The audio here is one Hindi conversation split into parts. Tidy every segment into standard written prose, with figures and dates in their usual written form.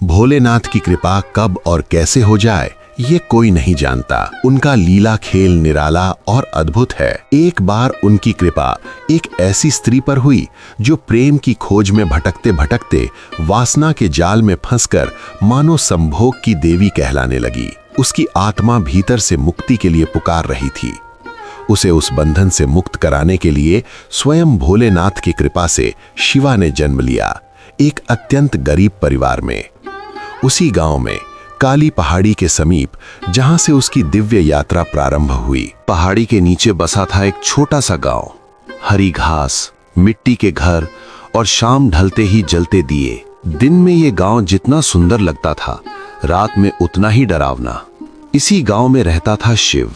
भोलेनाथ की कृपा कब और कैसे हो जाए ये कोई नहीं जानता। उनका लीला खेल निराला और अद्भुत है। एक बार उनकी कृपा एक ऐसी स्त्री पर हुई जो प्रेम की खोज में भटकते भटकते वासना के जाल में फंसकर मानो संभोग की देवी कहलाने लगी। उसकी आत्मा भीतर से मुक्ति के लिए पुकार रही थी। उसे उस बंधन से मुक्त कराने के लिए स्वयं भोलेनाथ की कृपा से शिवा ने जन्म लिया, एक अत्यंत गरीब परिवार में। उसी गांव में काली पहाड़ी के समीप जहां से उसकी दिव्य यात्रा प्रारंभ हुई। पहाड़ी के नीचे बसा था एक छोटा सा गांव। हरी घास, मिट्टी के घर और शाम ढलते ही जलते दिए। दिन में ये गांव जितना सुंदर लगता था, रात में उतना ही डरावना। इसी गांव में रहता था शिव।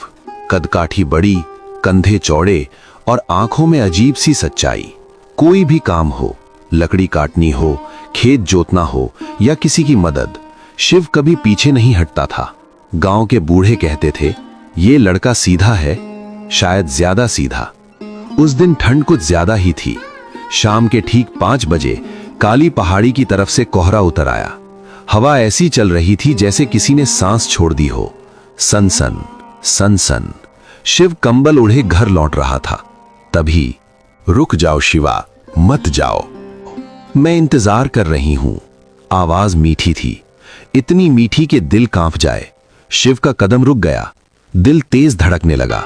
कदकाठी बड़ी, कंधे चौड़े और आंखों में अजीब सी सच्चाई। कोई भी काम हो, लकड़ी काटनी हो, खेत जोतना हो या किसी की मदद, शिव कभी पीछे नहीं हटता था। गांव के बूढ़े कहते थे, ये लड़का सीधा है, शायद ज्यादा सीधा। उस दिन ठंड कुछ ज्यादा ही थी। शाम के ठीक 5 बजे काली पहाड़ी की तरफ से कोहरा उतर आया। हवा ऐसी चल रही थी जैसे किसी ने सांस छोड़ दी हो। सनसन सनसन। शिव कंबल ओढ़े घर लौट रहा था। तभी, रुक जाओ शिवा, मत जाओ, मैं इंतजार कर रही हूं। आवाज मीठी थी, इतनी मीठी कि दिल कांप जाए। शिव का कदम रुक गया, दिल तेज धड़कने लगा।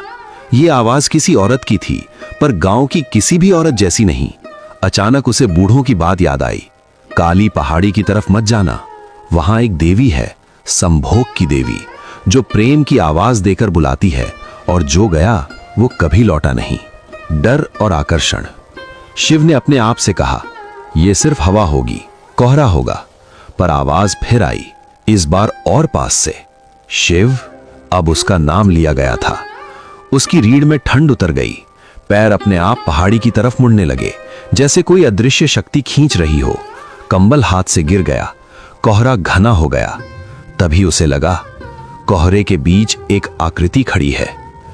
ये आवाज किसी औरत की थी, पर गांव की किसी भी औरत जैसी नहीं। अचानक उसे बूढ़ों की बात याद आई। काली पहाड़ी की तरफ मत जाना, वहां एक देवी है, संभोग की देवी, जो प्रेम की आवाज देकर बुलाती है, और जो गया वो कभी लौटा नहीं। डर और आकर्षण। शिव ने अपने आप से कहा, यह सिर्फ हवा होगी, कोहरा होगा। पर आवाज फिर आई, इस बार और पास से। शिव, अब उसका नाम लिया गया था। उसकी रीढ़ में ठंड उतर गई। पैर अपने आप पहाड़ी की तरफ मुड़ने लगे, जैसे कोई अदृश्य शक्ति खींच रही हो। कंबल हाथ से गिर गया। कोहरा घना हो गया। तभी उसे लगा, कोहरे के बीच एक आकृति खड़ी है।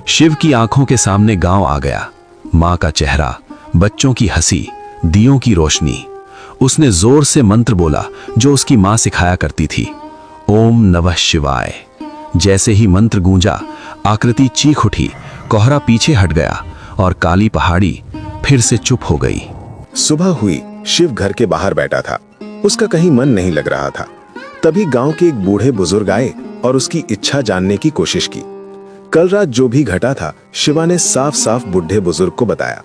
शिव की आंखों के सामने गांव आ गया। मां का चेहरा, बच्चों की हंसी, दियों की रोशनी। उसने जोर से मंत्र बोला जो उसकी मां सिखाया करती थी, ओम नमः शिवाय। जैसे ही मंत्र गूंजा, आकृति चीख उठी। कोहरा पीछे हट गया और काली पहाड़ी फिर से चुप हो गई। सुबह हुई। शिव घर के बाहर बैठा था। उसका कहीं मन नहीं लग रहा था। तभी गांव के एक बूढ़े बुजुर्ग आए और उसकी इच्छा जानने की कोशिश की। कल रात जो भी घटा था, शिवा ने साफ साफ बूढ़े बुजुर्ग को बताया।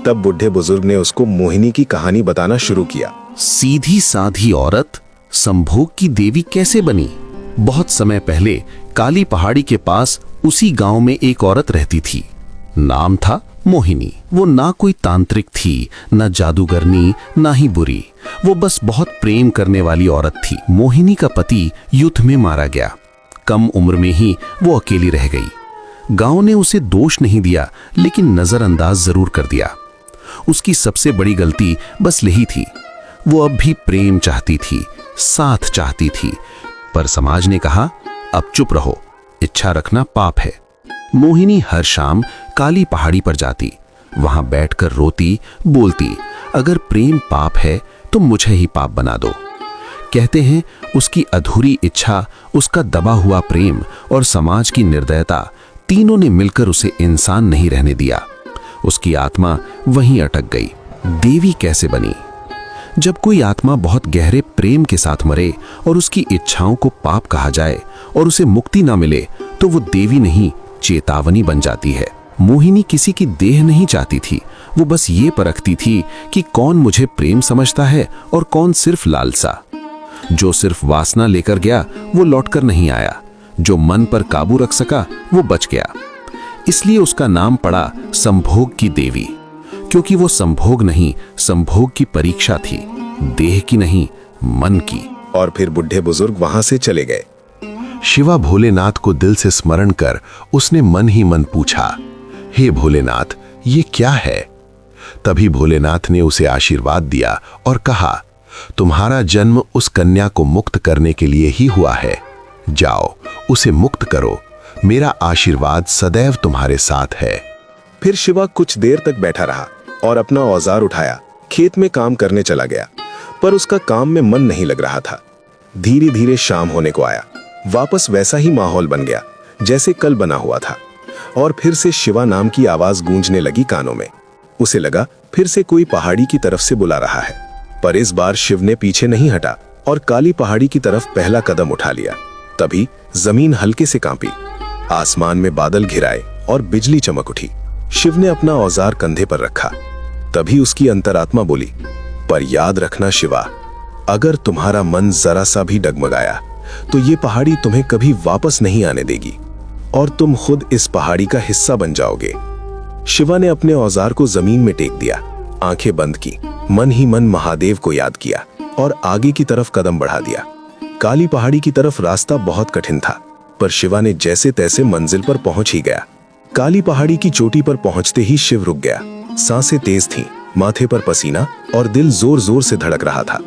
तब बूढ़े बुजुर्ग ने उसको मोहिनी की कहानी बताना शुरू किया। सीधी साधी औरत संभोग की देवी कैसे बनी? बहुत समय पहले काली पहाड़ी के पास उसी गांव में एक औरत रहती थी। नाम था मोहिनी। वो ना कोई तांत्रिक थी, ना जादूगरनी, ना ही बुरी। वो बस बहुत प्रेम करने वाली औरत थी। मोहिनी का पति युद्ध में मारा गया। कम उम्र में ही वो अकेली रह गई। गांव ने उसे दोष नहीं दिया, लेकिन नजरअंदाज जरूर कर दिया। उसकी सबसे बड़ी गलती बस यही थी, वो अब भी प्रेम चाहती थी, साथ चाहती थी। पर समाज ने कहा, अब चुप रहो, इच्छा रखना पाप है। मोहिनी हर शाम काली पहाड़ी पर जाती। वहां बैठकर रोती, बोलती, अगर प्रेम पाप है तो मुझे ही पाप बना दो। कहते हैं उसकी अधूरी इच्छा, उसका दबा हुआ प्रेम और समाज की निर्दयता, तीनों ने मिलकर उसे इंसान नहीं रहने दिया। उसकी आत्मा वहीं अटक गई। देवी कैसे बनी? जब कोई आत्मा बहुत गहरे प्रेम के साथ मरे और उसकी इच्छाओं को पाप कहा जाए और उसे मुक्ति ना मिले, तो वो देवी नहीं, चेतावनी बन जाती है। मोहिनी किसी की देह नहीं चाहती थी। वो बस ये परखती थी कि कौन मुझे प्रेम समझता है और कौन सिर्फ लालसा। जो सिर्फ वासना लेकर गया वो लौटकर नहीं आया। जो मन पर काबू रख सका वो बच गया। इसलिए उसका नाम पड़ा संभोग की देवी, क्योंकि वो संभोग नहीं, संभोग की परीक्षा थी, देह की नहीं, मन की। और फिर बुढ़े बुजुर्ग वहां से चले गए। शिवा भोलेनाथ को दिल से स्मरण कर उसने मन ही मन पूछा, हे भोलेनाथ, ये क्या है? तभी भोलेनाथ ने उसे आशीर्वाद दिया और कहा, तुम्हारा जन्म उस कन्या को मुक्त करने के लिए ही हुआ है। जाओ, उसे मुक्त करो। मेरा आशीर्वाद सदैव तुम्हारे साथ है। फिर शिवा कुछ देर तक बैठा रहा और अपना औजार उठाया, खेत में काम करने चला गया। पर उसका काम में मन नहीं लग रहा था। धीरे धीरे शाम होने को आया। वापस वैसा ही माहौल बन गया जैसे कल बना हुआ था। और फिर से शिवा नाम की आवाज गूंजने लगी कानों में। उसे लगा फिर से कोई पहाड़ी की तरफ से बुला रहा है। पर इस बार शिव ने पीछे नहीं हटा और काली पहाड़ी की तरफ पहला कदम उठा लिया। तभी जमीन हल्के से कांपी, आसमान में बादल घिराए और बिजली चमक उठी। शिव ने अपना औजार कंधे पर रखा। तभी उसकी अंतरात्मा बोली, पर याद रखना शिवा, अगर तुम्हारा मन जरा सा भी डगमगाया तो ये पहाड़ी तुम्हें कभी वापस नहीं आने देगी और तुम खुद इस पहाड़ी का हिस्सा बन जाओगे। शिवा ने अपने औजार को जमीन में टेक दिया, आंखें बंद की, मन ही मन महादेव को याद किया और आगे की तरफ कदम बढ़ा दिया। काली पहाड़ी की तरफ रास्ता बहुत कठिन था, पर शिवा ने जैसे तैसे मंजिल पर पहुंच ही गया। काली पहाड़ी की चोटी पर पहुंचते ही शिव रुक गया। सांसें तेज थीं, माथे पर पसीना और दिल जोर जोर से धड़क रहा था।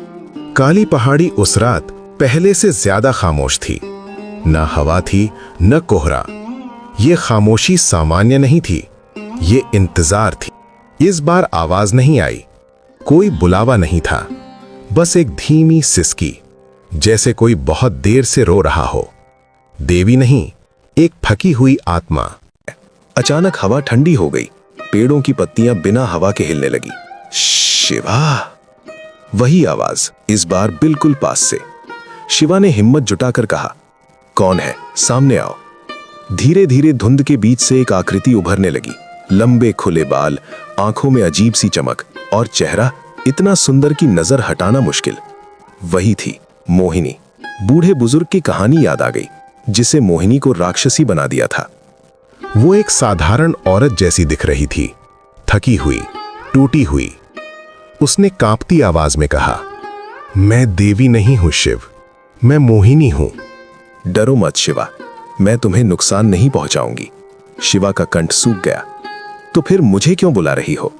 काली पहाड़ी उस रात पहले से ज्यादा खामोश थी। न हवा थी न कोहरा। ये खामोशी सामान्य नहीं थी, ये इंतजार थी। इस बार आवाज नहीं आई, कोई बुलावा नहीं था, बस एक धीमी सिसकी, जैसे कोई बहुत देर से रो रहा हो। देवी नहीं, एक थकी हुई आत्मा। अचानक हवा ठंडी हो गई, पेड़ों की पत्तियां बिना हवा के हिलने लगी। शिवा, वही आवाज, इस बार बिल्कुल पास से। शिवा ने हिम्मत जुटाकर कहा, कौन है, सामने आओ। धीरे धीरे धुंध के बीच से एक आकृति उभरने लगी। लंबे खुले बाल, आंखों में अजीब सी चमक और चेहरा इतना सुंदर कि नजर हटाना मुश्किल। वही थी मोहिनी। बूढ़े बुजुर्ग की कहानी याद आ गई, जिसे मोहिनी को राक्षसी बना दिया था। वो एक साधारण औरत जैसी दिख रही थी, थकी हुई, टूटी हुई। उसने कांपती आवाज में कहा, मैं देवी नहीं हूं शिव, मैं मोहिनी हूं। डरो मत शिवा, मैं तुम्हें नुकसान नहीं पहुंचाऊंगी। शिवा का कंठ सूख गया। तो फिर मुझे क्यों बुला रही हो?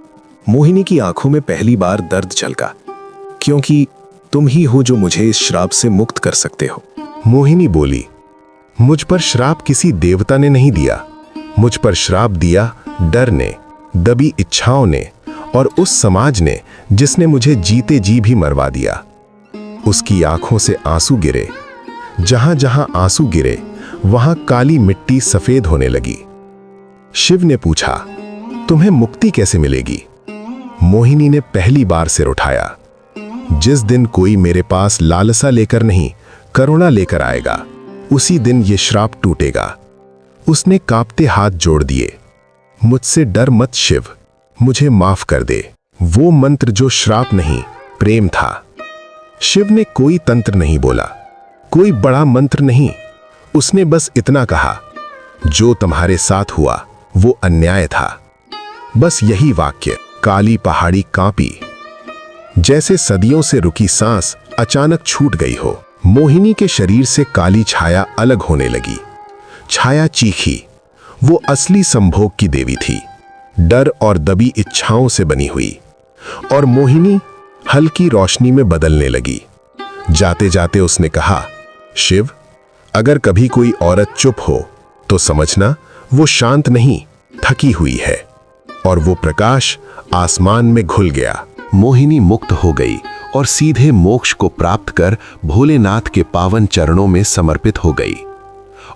मोहिनी की आंखों में पहली बार दर्द झलका। क्योंकि तुम ही हो जो मुझे इस श्राप से मुक्त कर सकते हो। मोहिनी बोली, मुझ पर श्राप किसी देवता ने नहीं दिया। मुझ पर श्राप दिया डर ने, दबी इच्छाओं ने और उस समाज ने जिसने मुझे जीते जी भी मरवा दिया। उसकी आंखों से आंसू गिरे। जहां जहां आंसू गिरे वहां काली मिट्टी सफेद होने लगी। शिव ने पूछा, तुम्हें मुक्ति कैसे मिलेगी? मोहिनी ने पहली बार सिर उठाया। जिस दिन कोई मेरे पास लालसा लेकर नहीं, करुणा लेकर आएगा, उसी दिन ये श्राप टूटेगा। उसने कांपते हाथ जोड़ दिए। मुझसे डर मत शिव, मुझे माफ कर दे। वो मंत्र जो श्राप नहीं, प्रेम था। शिव ने कोई तंत्र नहीं बोला, कोई बड़ा मंत्र नहीं। उसने बस इतना कहा, जो तुम्हारे साथ हुआ वो अन्याय था। बस यही वाक्य। काली पहाड़ी कांपी, जैसे सदियों से रुकी सांस अचानक छूट गई हो। मोहिनी के शरीर से काली छाया अलग होने लगी। छाया चीखी। वो असली संभोग की देवी थी, डर और दबी इच्छाओं से बनी हुई। और मोहिनी हल्की रोशनी में बदलने लगी। जाते जाते उसने कहा, शिव, अगर कभी कोई औरत चुप हो तो समझना वो शांत नहीं, थकी हुई है। और वो प्रकाश आसमान में घुल गया। मोहिनी मुक्त हो गई और सीधे मोक्ष को प्राप्त कर भोलेनाथ के पावन चरणों में समर्पित हो गई।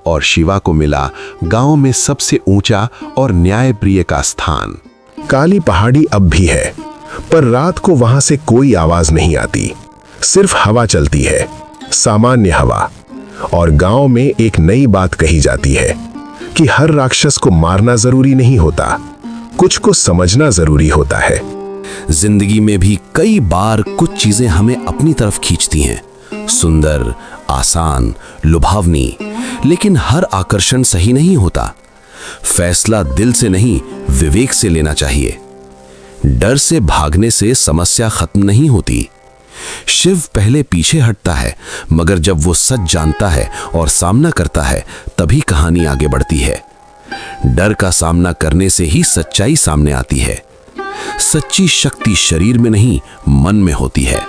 और शिवा को मिला गांव में सबसे ऊंचा और न्यायप्रिय का स्थान। काली पहाड़ी अब भी है, पर रात को वहां से कोई आवाज नहीं आती। सिर्फ हवा चलती है, सामान्य हवा। और गांव में एक नई बात कही जाती है कि हर राक्षस को मारना जरूरी नहीं होता, कुछ को समझना जरूरी होता है। जिंदगी में भी कई बार कुछ चीजें हमें अपनी तरफ खींचती हैं, सुंदर, आसान, लुभावनी, लेकिन हर आकर्षण सही नहीं होता। फैसला दिल से नहीं, विवेक से लेना चाहिए। डर से भागने से समस्या खत्म नहीं होती। शिव पहले पीछे हटता है, मगर जब वो सच जानता है और सामना करता है, तभी कहानी आगे बढ़ती है। डर का सामना करने से ही सच्चाई सामने आती है। सच्ची शक्ति शरीर में नहीं, मन में होती है।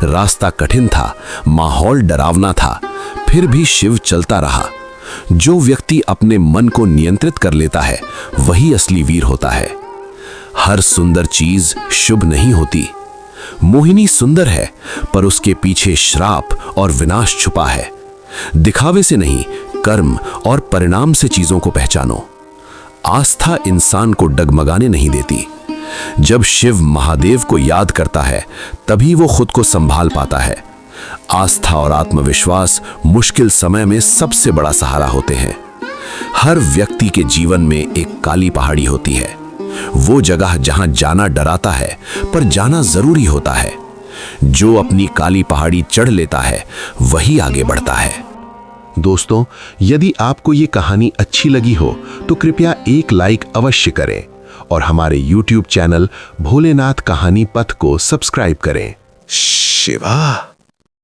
रास्ता कठिन था, माहौल डरावना था, फिर भी शिव चलता रहा। जो व्यक्ति अपने मन को नियंत्रित कर लेता है, वही असली वीर होता है। हर सुंदर चीज शुभ नहीं होती, मोहिनी सुंदर है, पर उसके पीछे श्राप और विनाश छुपा है। दिखावे से नहीं, कर्म और परिणाम से चीजों को पहचानो। आस्था इंसान को डगमगाने नहीं देती। जब शिव महादेव को याद करता है, तभी वो खुद को संभाल पाता है। आस्था और आत्मविश्वास मुश्किल समय में सबसे बड़ा सहारा होते हैं। हर व्यक्ति के जीवन में एक काली पहाड़ी होती है, वो जगह जहां जाना डराता है पर जाना जरूरी होता है। जो अपनी काली पहाड़ी चढ़ लेता है, वही आगे बढ़ता है। दोस्तों, यदि आपको ये कहानी अच्छी लगी हो तो कृपया एक लाइक अवश्य करें और हमारे YouTube चैनल भोलेनाथ कहानी पथ को सब्सक्राइब करें। शिवा।